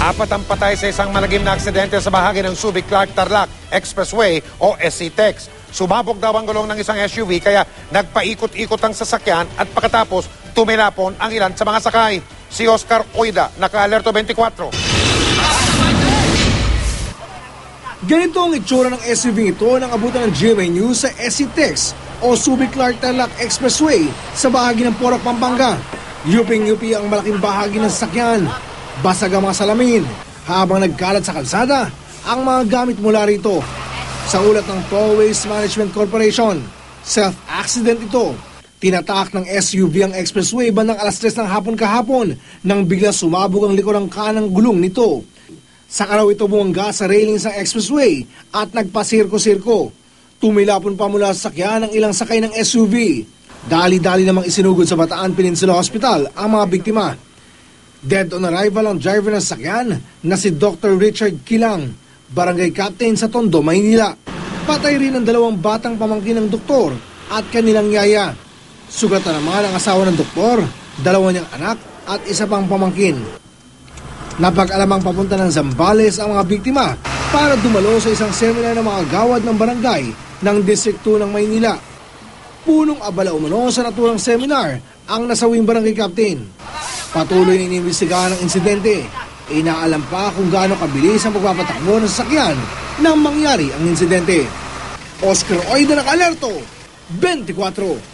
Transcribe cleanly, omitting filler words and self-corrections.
Apat ang patay sa isang malagim na aksidente sa bahagi ng Subic-Clark-Tarlac Expressway o SCTEX. Sumabog daw ang gulong ng isang SUV kaya nagpaikot-ikot ang sasakyan at pagkatapos tumilapon ang ilan sa mga sakay. Si Oscar Oida, naka-alerto 24. Ganito ang itsura ng SUV ito nang abutan ng GMA News sa SCTEX o Subic-Clark-Tarlac Expressway sa bahagi ng Porac, Pampanga. Yuping-yupi ang malaking bahagi ng sasakyan. Basag ang mga salamin habang nagkalat sa kalsada ang mga gamit mula rito. Sa ulat ng Tollways Management Corporation, self-accident ito. Tinatak ng SUV ang expressway bandang alas 3 ng hapon kahapon nang bigla sumabog ang likurang kanang gulong nito. Saka raw ito bumangga sa railings ng expressway at nagpasirko-sirko. Tumilapon pa mula sa sakyan ang ilang sakay ng SUV. Dali-dali namang isinugod sa Bataan Peninsula Hospital ang mga biktima. Dead on arrival ang driver ng sakyan na si Dr. Richard Kilang, barangay captain sa Tondo, Maynila. Patay rin ang dalawang batang pamangkin ng doktor at kanilang yaya. Sugatan naman ang asawa ng doktor, dalawa niyang anak at isa pang pamangkin. Napag-alamang papunta ng Zambales ang mga biktima para dumalo sa isang seminar ng mga gawad ng barangay ng District 2 ng Maynila. Punong abala umano sa naturang seminar ang nasawing barangay captain. Patuloy na iniimbestigahan ang insidente. Inaalam pa kung gaano kabilis ang pagpapatakbo ng sasakyan nang mangyari ang insidente. Oscar Oida, naka-alerto 24.